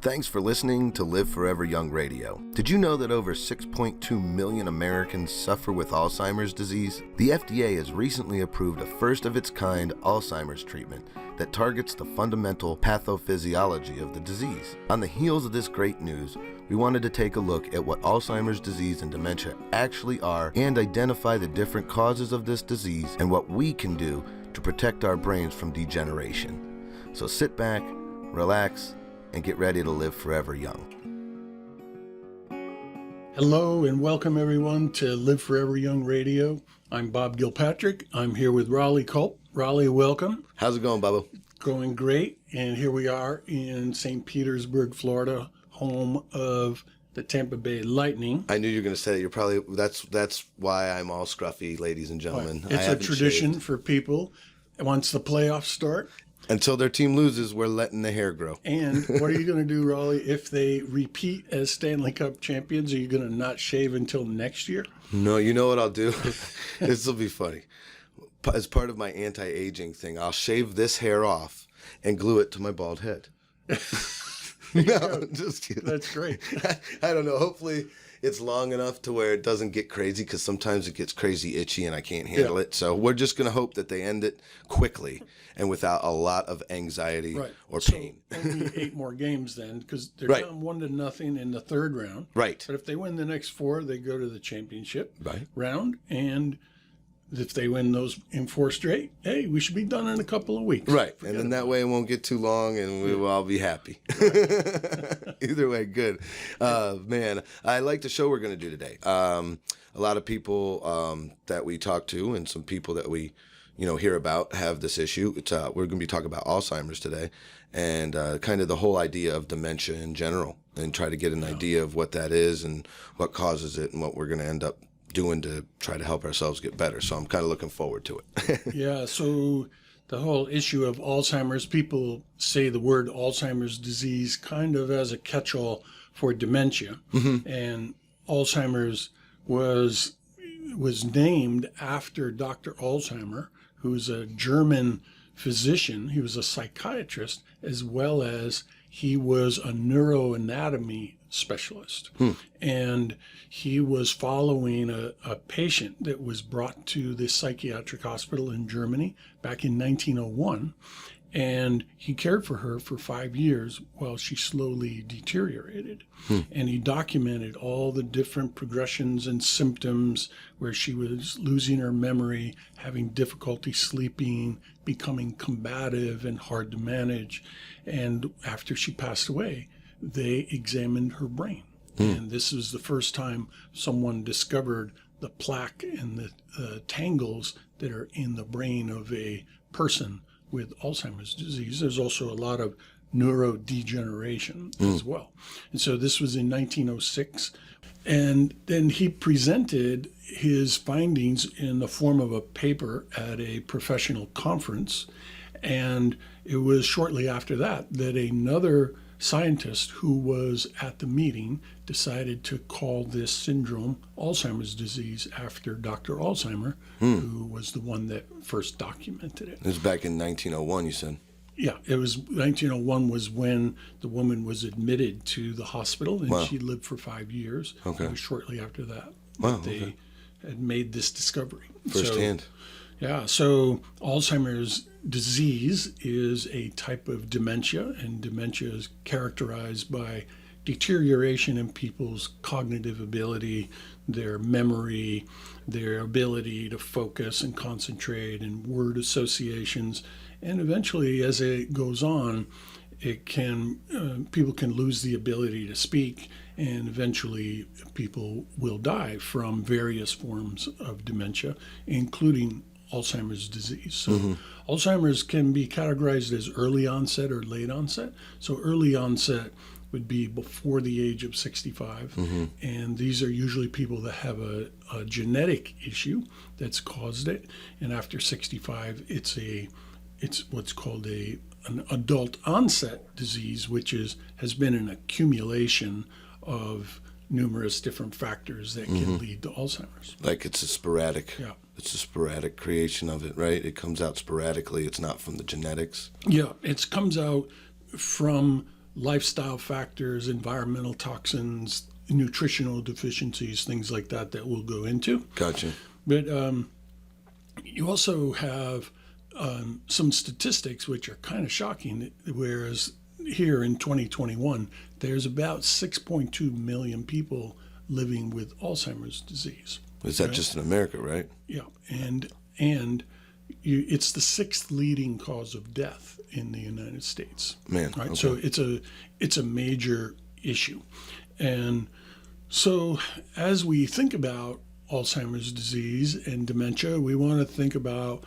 Thanks for listening to Live Forever Young Radio. Did you know that over 6.2 million Americans suffer with Alzheimer's disease? The FDA has recently approved a first-of-its-kind Alzheimer's treatment that targets the fundamental pathophysiology of the disease. On the heels of this great news, we wanted to take a look at what Alzheimer's disease and dementia actually are and identify the different causes of this disease and what we can do to protect our brains from degeneration. So sit back, relax, and get ready to live forever young. Hello and welcome everyone to Live Forever Young Radio. I'm Bob Gilpatrick. I'm here with Raleigh Culp. Raleigh, welcome. How's it going, Bubba? Going great. And here we are in St. Petersburg, Florida, home of the Tampa Bay Lightning. I knew you were going to say that. That's why I'm all scruffy, ladies and gentlemen. It's a tradition for people. Once the playoffs start, until their team loses, we're letting the hair grow. And what are you going to do, Raleigh, if they repeat as Stanley Cup champions? Are you going to not shave until next year? No, you know what I'll do? This will be funny. As part of my anti-aging thing, I'll shave this hair off and glue it to my bald head. No, just kidding. That's great. I don't know. Hopefully it's long enough to where it doesn't get crazy, because sometimes it gets crazy itchy and I can't handle it. So we're just going to hope that they end it quickly and without a lot of anxiety or pain. So only 8 more games then, because they're down 1-0 in the third round. Right. But if they win the next 4, they go to the championship round. And if they win those in 4 straight, hey, we should be done in a couple of weeks. Right. And then that way it won't get too long and we will all be happy. Either way, good. Man, I like the show we're going to do today. A lot of people that we talk to and some people that we hear about have this issue. We're going to be talking about Alzheimer's today and kind of the whole idea of dementia in general, and try to get an idea of what that is and what causes it and what we're going to end up doing to try to help ourselves get better. So I'm kind of looking forward to it. Yeah, so the whole issue of Alzheimer's, people say the word Alzheimer's disease kind of as a catch-all for dementia. Mm-hmm. And Alzheimer's was named after Dr. Alzheimer, who's a German physician. He was a psychiatrist, as well as he was a neuroanatomy specialist. And he was following a patient that was brought to the psychiatric hospital in Germany back in 1901. And he cared for her for 5 years while she slowly deteriorated. And he documented all the different progressions and symptoms where she was losing her memory, having difficulty sleeping, becoming combative and hard to manage. And after she passed away, they examined her brain. And this was the first time someone discovered the plaque and the tangles that are in the brain of a person with Alzheimer's disease. There's also a lot of neurodegeneration as well. And so this was in 1906. And then he presented his findings in the form of a paper at a professional conference. And it was shortly after that another scientist who was at the meeting decided to call this syndrome Alzheimer's disease after Dr. Alzheimer, who was the one that first documented it. It was back in 1901, you said? Yeah, it was 1901 was when the woman was admitted to the hospital, and she lived for 5 years. Okay. It was shortly after that they had made this discovery. Firsthand. So Alzheimer's disease is a type of dementia, and dementia is characterized by deterioration in people's cognitive ability, their memory, their ability to focus and concentrate, and word associations. And eventually, as it goes on, people can lose the ability to speak, and eventually people will die from various forms of dementia, including Alzheimer's disease. So Alzheimer's can be categorized as early onset or late onset. So early onset would be before the age of 65. And these are usually people that have a genetic issue that's caused it. And after 65, it's what's called an adult onset disease, which has been an accumulation of numerous different factors that can lead to Alzheimer's. Like it's a sporadic creation of it, right? It comes out sporadically. It's not from the genetics. Yeah, it comes out from lifestyle factors, environmental toxins, nutritional deficiencies, things like that we'll go into. Gotcha. But you also have some statistics which are kind of shocking, whereas here in 2021, there's about 6.2 million people living with Alzheimer's disease. Is that just in America, right? Yeah, and it's the sixth leading cause of death in the United States. Man, right? okay. So it's a major issue, and so as we think about Alzheimer's disease and dementia, we want to think about,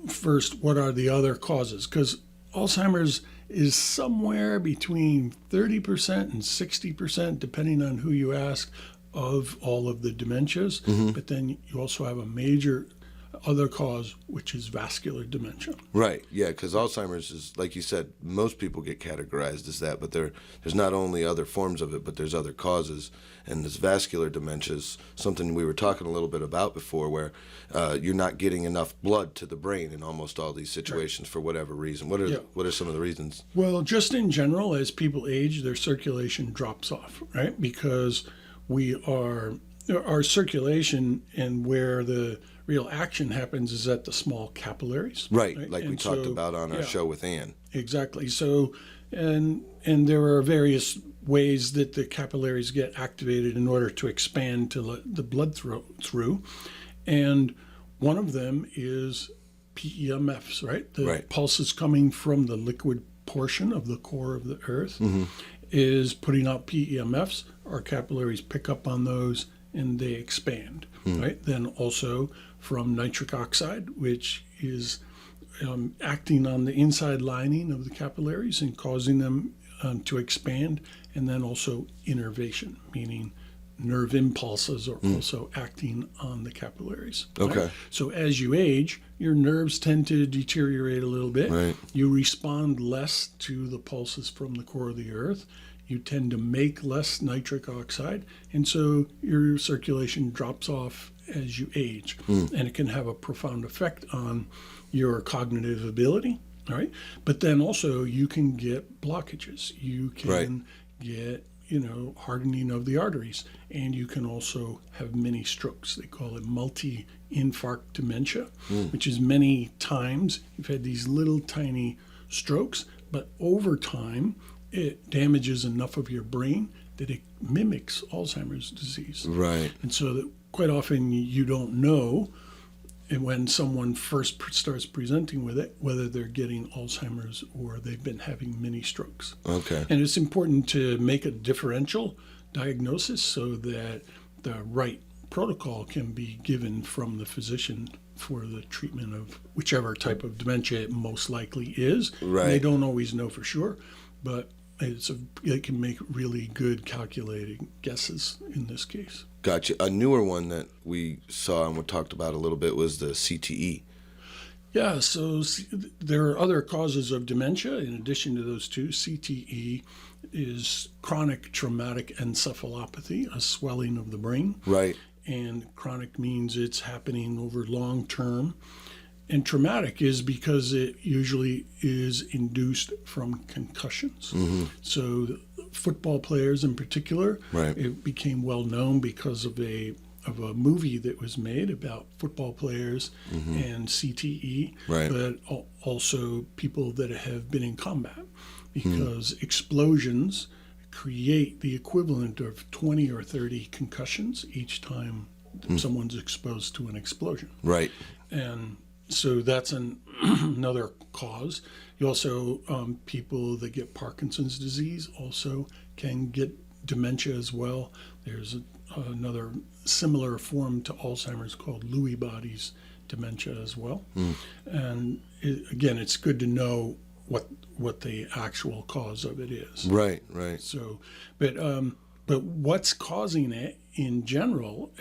first, what are the other causes? Because Alzheimer's is somewhere between 30% and 60%, depending on who you ask, of all of the dementias. But then you also have a major other cause, which is vascular dementia. Right, yeah, because Alzheimer's is, like you said, most people get categorized as that, but there's not only other forms of it, but there's other causes. And this vascular dementia is something we were talking a little bit about before, where you're not getting enough blood to the brain in almost all these situations for whatever reason. What are some of the reasons? Well, just in general, as people age, their circulation drops off, right? Because our circulation and where the real action happens is at the small capillaries. Right? Like we talked about on our show with Ann. Exactly. So, and there are various ways that the capillaries get activated in order to expand to let the blood through. And one of them is PEMFs, right? The pulses coming from the liquid portion of the core of the earth is putting out PEMFs. Our capillaries pick up on those and they expand, right? Then also from nitric oxide, which is acting on the inside lining of the capillaries and causing them to expand, and then also innervation, meaning nerve impulses are also acting on the capillaries. Okay. Right? So as you age, your nerves tend to deteriorate a little bit. Right. You respond less to the pulses from the core of the earth. You tend to make less nitric oxide, and so your circulation drops off as you age. And it can have a profound effect on your cognitive ability, all right? But then also you can get blockages. You can get, hardening of the arteries, and you can also have mini strokes. They call it multi-infarct dementia, which is many times you've had these little tiny strokes, but over time it damages enough of your brain that it mimics Alzheimer's disease. Right. And so that quite often you don't know, and when someone first starts presenting with it, whether they're getting Alzheimer's or they've been having mini strokes. Okay. And it's important to make a differential diagnosis so that the right protocol can be given from the physician for the treatment of whichever type of dementia it most likely is. Right. They don't always know for sure, but they can make really good calculating guesses in this case. Gotcha. A newer one that we saw and we talked about a little bit was the CTE. Yeah, so there are other causes of dementia in addition to those two. CTE is chronic traumatic encephalopathy, a swelling of the brain. Right. And chronic means it's happening over long term. And traumatic is because it usually is induced from concussions. So football players in particular, it became well known because of a movie that was made about football players and CTE, but also people that have been in combat, because explosions create the equivalent of 20 or 30 concussions each time someone's exposed to an explosion. Right. And so that's another cause. You also, people that get Parkinson's disease also can get dementia as well. There's another similar form to Alzheimer's called Lewy bodies dementia as well. And again, it's good to know what the actual cause of it is. Right, right. So, but what's causing it in general,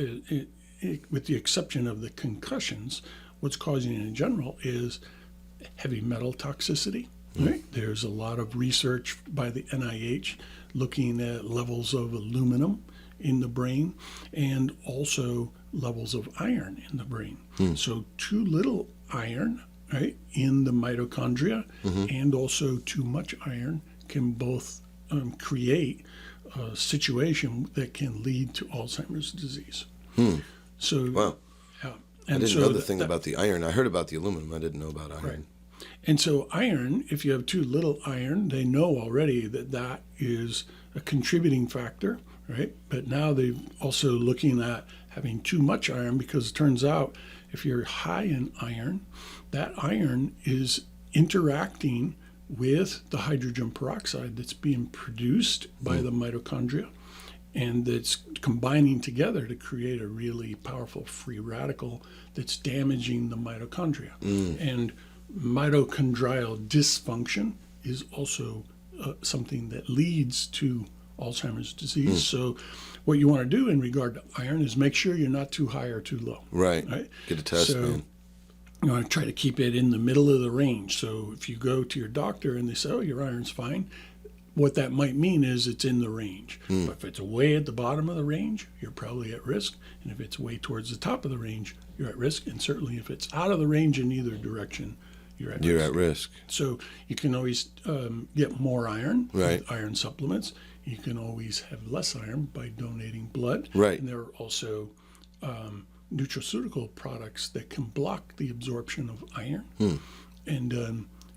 with the exception of the concussions, what's causing it in general is heavy metal toxicity. Right? There's a lot of research by the NIH looking at levels of aluminum in the brain and also levels of iron in the brain. So too little iron, right, in the mitochondria and also too much iron can both create a situation that can lead to Alzheimer's disease. So, Wow. yeah. I And didn't so know the thing about the iron. I heard about the aluminum. I didn't know about iron. Right. And so iron, if you have too little iron, they know already that that is a contributing factor, right? But now they're also looking at having too much iron, because it turns out if you're high in iron, that iron is interacting with the hydrogen peroxide that's being produced by the mitochondria, and that's combining together to create a really powerful free radical that's damaging the mitochondria. And mitochondrial dysfunction is also something that leads to Alzheimer's disease. So what you want to do in regard to iron is make sure you're not too high or too low. Right. Get a test, man. You want to try to keep it in the middle of the range. So if you go to your doctor and they say, oh, your iron's fine, what that might mean is it's in the range. But if it's way at the bottom of the range, you're probably at risk. And if it's way towards the top of the range, you're at risk. And certainly if it's out of the range in either direction, you're at risk. So you can always get more iron with iron supplements. You can always have less iron by donating blood. Right. And there are also nutraceutical products that can block the absorption of iron.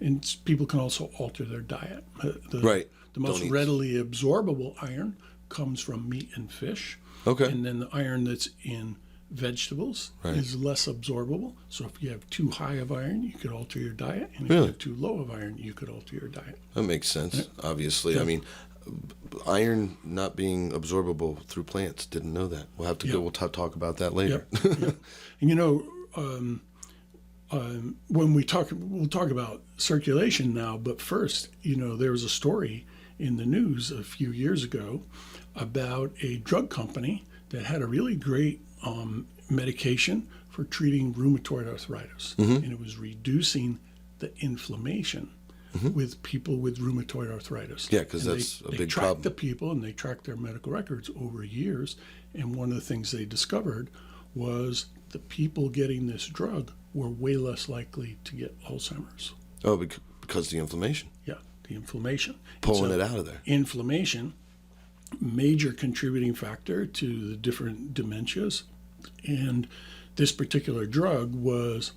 And people can also alter their diet. The most readily absorbable iron comes from meat and fish. Okay. And then the iron that's in vegetables is less absorbable. So if you have too high of iron, you could alter your diet. And if you have too low of iron, you could alter your diet. That makes sense, obviously. I mean, iron not being absorbable through plants, didn't know that. We'll have to go, we'll talk about that later. And you know, when we'll talk about circulation now, but first, you know, there was a story in the news a few years ago about a drug company that had a really great medication for treating rheumatoid arthritis. And it was reducing the inflammation with people with rheumatoid arthritis. Yeah, because that's a big problem. They tracked the people and they tracked their medical records over years. And one of the things they discovered was the people getting this drug were way less likely to get Alzheimer's. Oh, because the inflammation. Yeah, the inflammation. Pulling it out of there. Inflammation, major contributing factor to the different dementias. And this particular drug was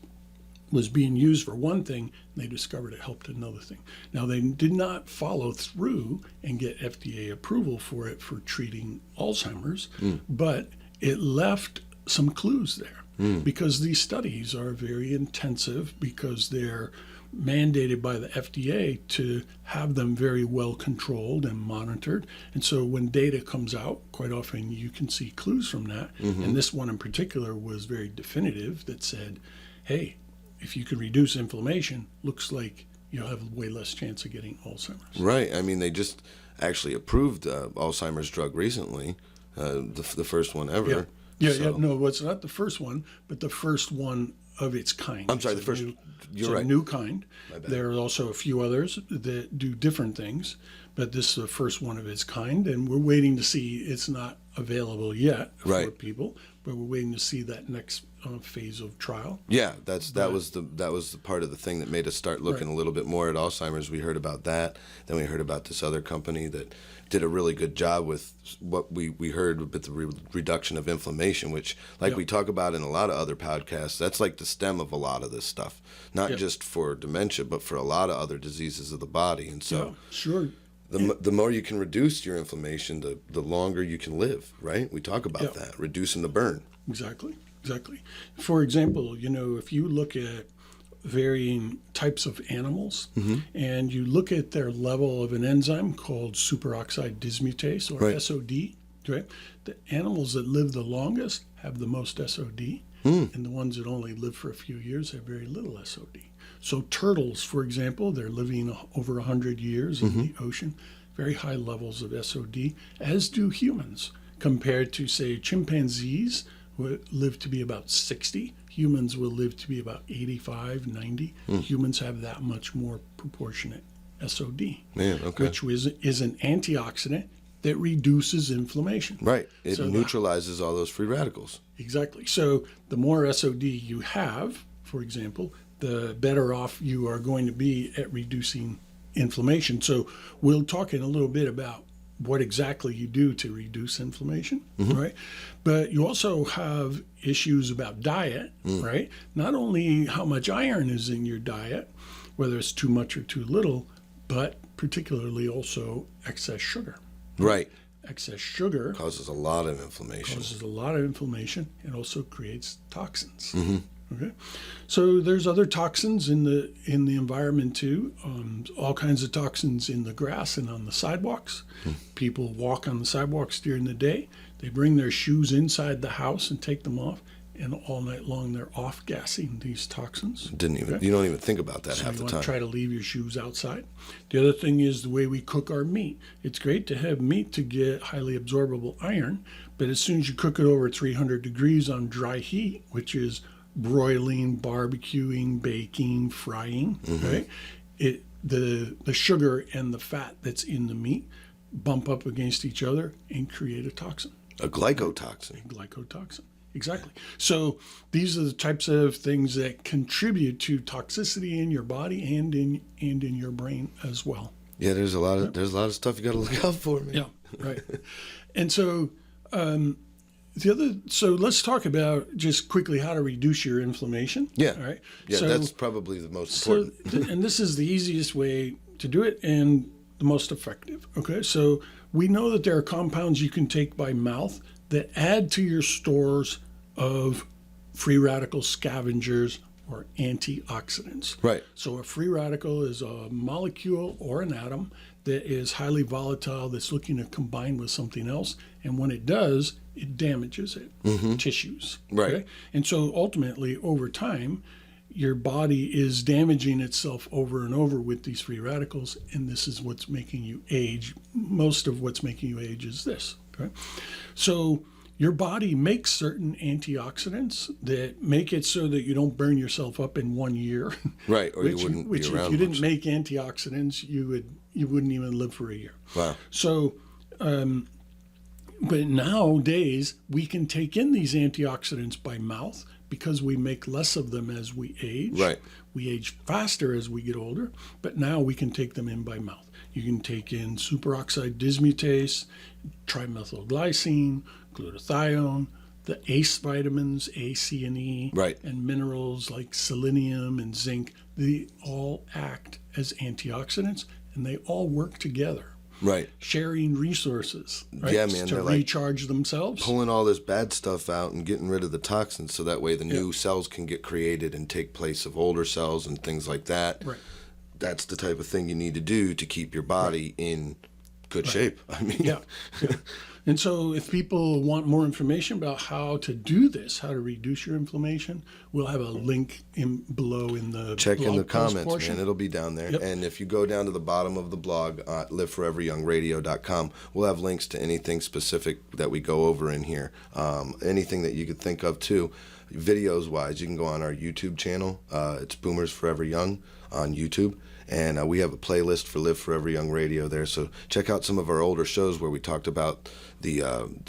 being used for one thing, and they discovered it helped another thing. Now, they did not follow through and get FDA approval for it for treating Alzheimer's, but it left some clues there. Because these studies are very intensive, because they're mandated by the FDA to have them very well controlled and monitored. And so when data comes out, quite often you can see clues from that. And this one in particular was very definitive, that said, hey, if you can reduce inflammation, looks like you'll have way less chance of getting Alzheimer's. Right. I mean, they just actually approved Alzheimer's drug recently, the first one ever. No, it's not the first one, but the first one of its kind. I'm sorry, the first. You're right. A new kind. My bad. There are also a few others that do different things, but this is the first one of its kind, and we're waiting to see. It's not available yet for people, but we're waiting to see that next phase of trial. Yeah, that was the part of the thing that made us start looking a little bit more at Alzheimer's. We heard about that, then we heard about this other company that did a really good job with what we heard with the reduction of inflammation, which, like we talk about in a lot of other podcasts, that's like the stem of a lot of this stuff, not just for dementia, but for a lot of other diseases of the body. And so, the more you can reduce your inflammation, the longer you can live, right? We talk about that, reducing the burn. Exactly. For example, you know, if you look at varying types of animals and you look at their level of an enzyme called superoxide dismutase, or SOD, right? The animals that live the longest have the most SOD, and the ones that only live for a few years have very little SOD. So turtles, for example, they're living over 100 years in the ocean, very high levels of SOD, as do humans, compared to, say, chimpanzees, who live to be about 60. Humans will live to be about 85, 90. Humans have that much more proportionate SOD, which is an antioxidant that reduces inflammation. Right. It neutralizes all those free radicals. Exactly. So the more SOD you have, for example, the better off you are going to be at reducing inflammation. So we'll talk in a little bit about what exactly you do to reduce inflammation, right? But you also have issues about diet, right? Not only how much iron is in your diet, whether it's too much or too little, but particularly also excess sugar. Right. Excess sugar Causes a lot of inflammation. and also creates toxins. Okay, so there's other toxins in the environment too. All kinds of toxins in the grass and on the sidewalks. People walk on the sidewalks during the day. They bring their shoes inside the house and take them off, and all night long they're off-gassing these toxins. You don't even think about that half You the want time. to try to leave your shoes outside. The other thing is the way we cook our meat. It's great to have meat to get highly absorbable iron, but as soon as you cook it over 300 degrees on dry heat, which is broiling, barbecuing, baking, frying, right? The sugar and the fat that's in the meat bump up against each other and create a toxin. A glycotoxin. Glycotoxin. Exactly. So these are the types of things that contribute to toxicity in your body and in your brain as well. Yeah, there's a lot of stuff you got to look out for, man. Yeah, right. And so so let's talk about just quickly how to reduce your inflammation. Yeah. All right. Yeah, so, that's probably the most important. and this is the easiest way to do it and the most effective. Okay. So we know that there are compounds you can take by mouth that add to your stores of free radical scavengers or antioxidants. Right. So a free radical is a molecule or an atom that is highly volatile that's looking to combine with something else. And when it does, it damages it, tissues. Right. Okay? And so ultimately, over time, your body is damaging itself over and over with these free radicals. And this is what's making you age. Most of what's making you age is this. Okay? So your body makes certain antioxidants that make it so that you don't burn yourself up in 1 year. Right, or you wouldn't be around if you didn't much. make antioxidants, you wouldn't even live for a year. Wow. So, but nowadays we can take in these antioxidants by mouth because we make less of them as we age. Right. We age faster as we get older, but now we can take them in by mouth. You can take in superoxide dismutase, trimethylglycine, glutathione, the ACE vitamins, A, C, and E, Right. and minerals like selenium and zinc. They all act as antioxidants, and they all work together, Right. sharing resources, right, Yeah, man, to they're like recharge themselves. Pulling all this bad stuff out and getting rid of the toxins so that way the new cells can get created and take place of older cells and things like that. Right. That's the type of thing you need to do to keep your body in good shape. I mean, Yeah. And so if people want more information about how to do this, how to reduce your inflammation, we'll have a link below in the check in the blog post comments, portion. man. It'll be down there. Yep. And if you go down to the bottom of the blog, liveforeveryoungradio.com, we'll have links to anything specific that we go over in here. Anything that you could think of, too. Videos-wise, you can go on our YouTube channel. It's Boomers Forever Young on YouTube. And we have a playlist for Live Forever Young Radio there. So check out some of our older shows where we talked about the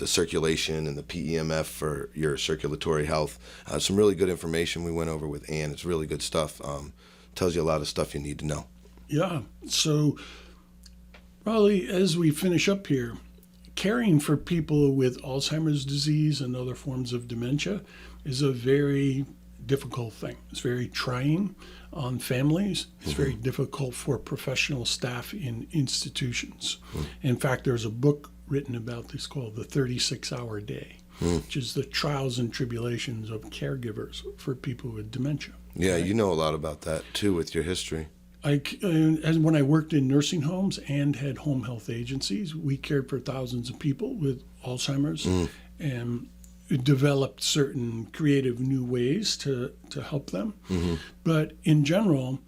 circulation and the PEMF for your circulatory health. Some really good information we went over with Ann. It's really good stuff. Tells you a lot of stuff you need to know. Yeah. So probably as we finish up here, caring for people with Alzheimer's disease and other forms of dementia is a very difficult thing. It's very trying on families. It's very difficult for professional staff in institutions. In fact, there's a book written about this called The 36-Hour Day, which is the trials and tribulations of caregivers for people with dementia. Yeah, right? You know a lot about that, too, with your history. As when I worked in nursing homes and had home health agencies, we cared for thousands of people with Alzheimer's and developed certain creative new ways to help them. But in general,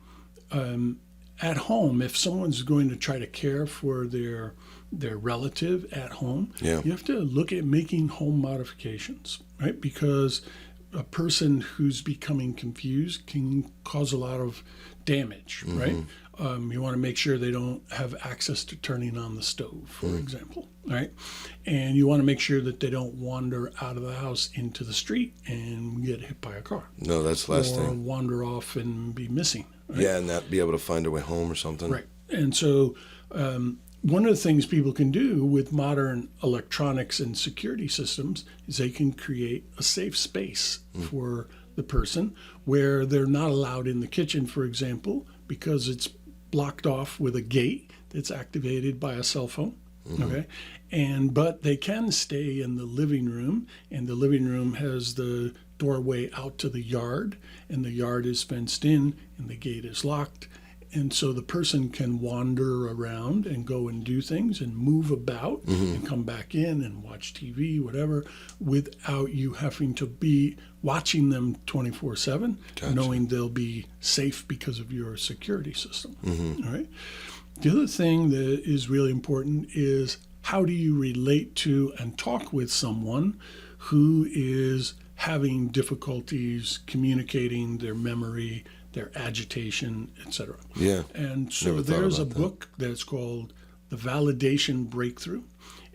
at home, if someone's going to try to care for their relative at home, you have to look at making home modifications, right? Because a person who's becoming confused can cause a lot of damage, right? You want to make sure they don't have access to turning on the stove, for example, right? And you want to make sure that they don't wander out of the house into the street and get hit by a car. No, that's the last or thing. wander off and be missing. Right? Yeah, and not be able to find their way home or something. Right. And so one of the things people can do with modern electronics and security systems is they can create a safe space for the person where they're not allowed in the kitchen, for example, because it's blocked off with a gate that's activated by a cell phone. Okay. But they can stay in the living room, and the living room has the doorway out to the yard, and the yard is fenced in and the gate is locked. And so the person can wander around and go and do things and move about and come back in and watch TV, whatever, without you having to be watching them 24/7, knowing they'll be safe because of your security system. All right. The other thing that is really important is how do you relate to and talk with someone who is having difficulties communicating their memory, their agitation, etc. Yeah. And so there's a book that's called The Validation Breakthrough.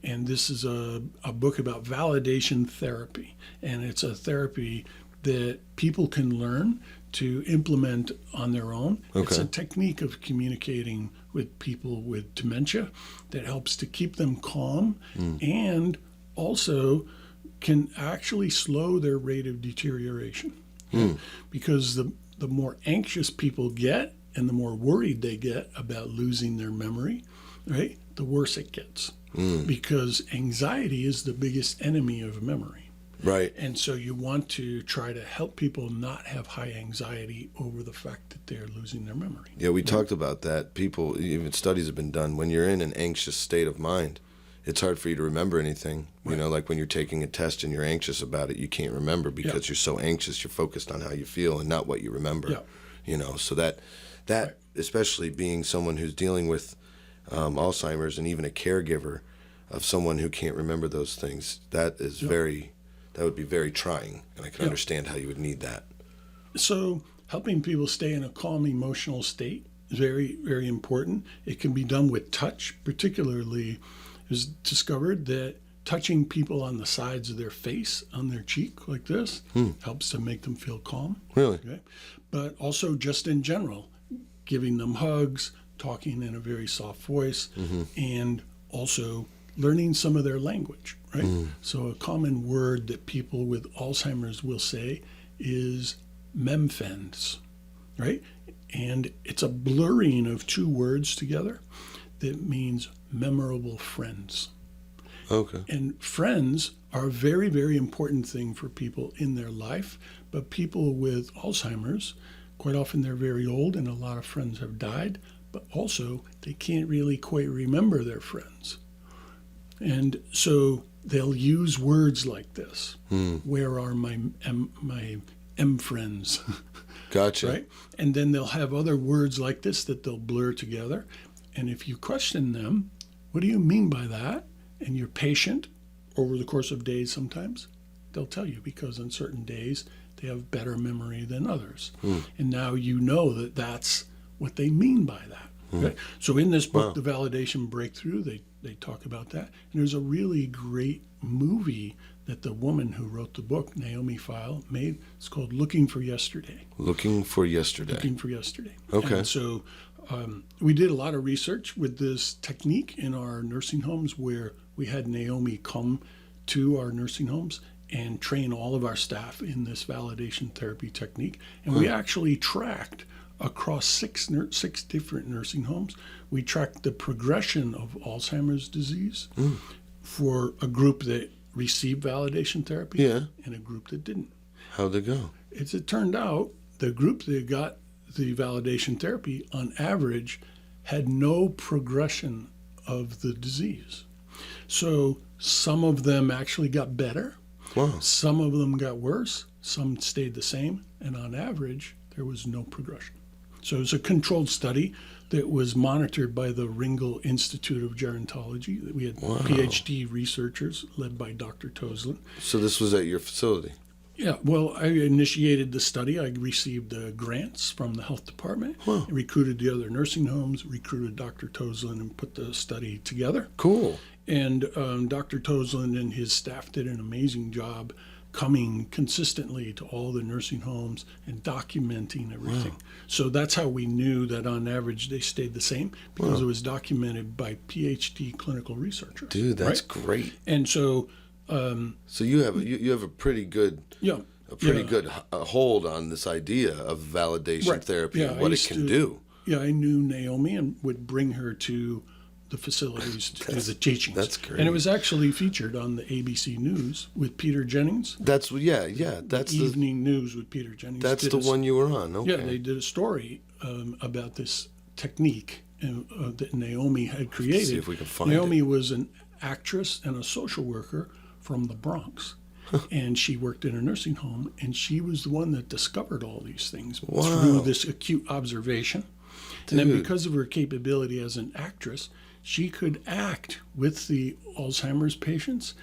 And this is a book about validation therapy. And it's a therapy that people can learn to implement on their own. It's a technique of communicating with people with dementia that helps to keep them calm and also can actually slow their rate of deterioration. Because the more anxious people get and the more worried they get about losing their memory, right, the worse it gets. Because anxiety is the biggest enemy of memory. Right. And so you want to try to help people not have high anxiety over the fact that they're losing their memory. Yeah, we talked about that. People, even studies have been done. When you're in an anxious state of mind, it's hard for you to remember anything. You know, like when you're taking a test and you're anxious about it, you can't remember because you're so anxious. You're focused on how you feel and not what you remember. You know, so that especially being someone who's dealing with Alzheimer's and even a caregiver of someone who can't remember those things, that is that would be very trying, and I can understand how you would need that. So helping people stay in a calm emotional state is very, very important. It can be done with touch. Particularly, it was discovered that touching people on the sides of their face, on their cheek like this, helps to make them feel calm. Really? Okay? But also just in general, giving them hugs, talking in a very soft voice, and also learning some of their language, right? So a common word that people with Alzheimer's will say is memfens, right? And it's a blurring of two words together that means memorable friends. Okay. And friends are a very, very important thing for people in their life, but people with Alzheimer's, quite often they're very old and a lot of friends have died, but also they can't really quite remember their friends. And so they'll use words like this. Where are my M friends? Gotcha. Right? And then they'll have other words like this that they'll blur together. And if you question them, what do you mean by that? And you're patient over the course of days sometimes, they'll tell you, because on certain days they have better memory than others. And now you know that that's what they mean by that. Okay? So in this book, The Validation Breakthrough, they talk about that. And there's a really great movie that the woman who wrote the book, Naomi Feil, made. It's called Looking for Yesterday. Looking for Yesterday. Looking for Yesterday. Okay. And so we did a lot of research with this technique in our nursing homes where we had Naomi come to our nursing homes and train all of our staff in this validation therapy technique. And we actually tracked across six different nursing homes. We tracked the progression of Alzheimer's disease for a group that received validation therapy and a group that didn't. How'd it go? As it turned out, the group that got the validation therapy, on average, had no progression of the disease. So some of them actually got better. Wow. Some of them got worse. Some stayed the same. And on average, there was no progression. So it was a controlled study that was monitored by the Ringel Institute of Gerontology. We had PhD researchers led by Dr. Toslin. So this was at your facility? Yeah, well, I initiated the study. I received grants from the health department, recruited the other nursing homes, recruited Dr. Toslin, and put the study together. Cool. And Dr. Toslin and his staff did an amazing job coming consistently to all the nursing homes and documenting everything. So that's how we knew that on average they stayed the same, because it was documented by PhD clinical researchers. Dude, that's right? great. And so So you have a pretty good good hold on this idea of validation therapy and what it can do. Yeah, I knew Naomi and would bring her to the facilities to do the teachings. That's great. And it was actually featured on the ABC News with Peter Jennings. That's the Evening News with Peter Jennings. That's the one you were on. Okay. Yeah, they did a story about this technique that Naomi had created. Let's see if we can find Naomi it. was an actress and a social worker from the Bronx. And she worked in a nursing home, and she was the one that discovered all these things through this acute observation. Dude. And then because of her capability as an actress, she could act with the Alzheimer's patients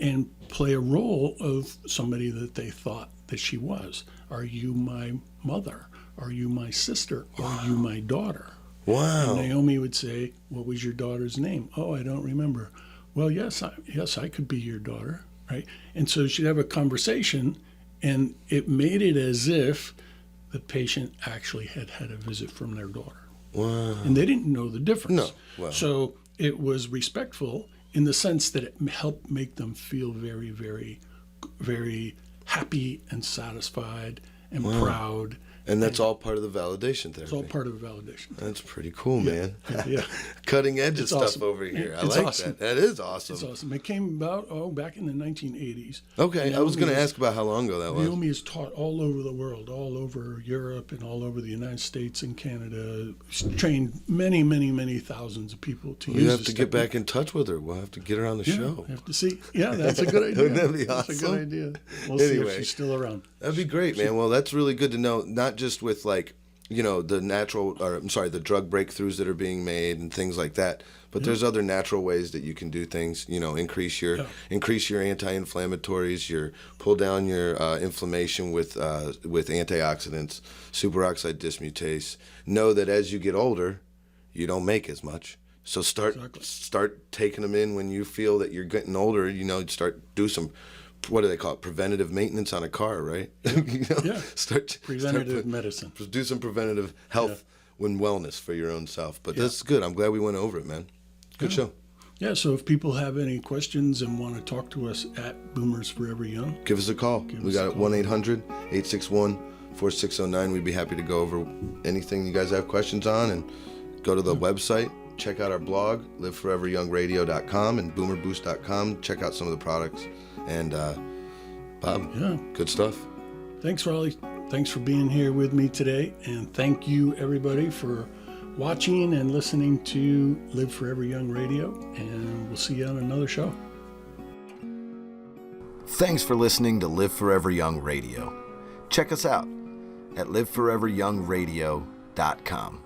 and play a role of somebody that they thought that she was. Are you my mother? Are you my sister? Are you my daughter? Wow. And Naomi would say, what was your daughter's name? Oh, I don't remember. Well, yes, I could be your daughter, right? And so she'd have a conversation, and it made it as if the patient actually had had a visit from their daughter. Wow. And they didn't know the difference. No. Wow. So it was respectful in the sense that it helped make them feel very, very, very happy and satisfied and proud. And that's all part of the validation therapy. It's all part of the validation. That's pretty cool, man. Yeah. Cutting edge It's stuff awesome. over here. I It's like awesome. that. That is awesome. It's awesome. It came about, back in the 1980s. Okay, I was going to ask about how long ago that was. Naomi is taught all over the world, all over Europe and all over the United States and Canada. She's trained many, many, many thousands of people to use We have this to get technique. back in touch with her. We'll have to get her on the show. I have to see. Yeah, that's a good idea. Wouldn't that be That's a awesome? good idea. We'll see Anyway. if she's still around. That'd be great, man. Well, that's really good to know, not just with the drug breakthroughs that are being made and things like that, but there's other natural ways that you can do things, increase your anti-inflammatories, pull down your inflammation with antioxidants, superoxide dismutase. Know that as you get older, you don't make as much. So start taking them in when you feel that you're getting older, do some, what do they call it? Preventative maintenance on a car, right? Preventative medicine. Do some preventative health and wellness for your own self. But that's good. I'm glad we went over it, man. Good show. Yeah, so if people have any questions and want to talk to us at Boomers Forever Young, give us a call. We got it 1-800-861-4609. We'd be happy to go over anything you guys have questions on, and go to the website. Check out our blog, liveforeveryoungradio.com and boomerboost.com. Check out some of the products. And Bob, good stuff. Thanks, Raleigh. Thanks for being here with me today. And thank you, everybody, for watching and listening to Live Forever Young Radio. And we'll see you on another show. Thanks for listening to Live Forever Young Radio. Check us out at liveforeveryoungradio.com.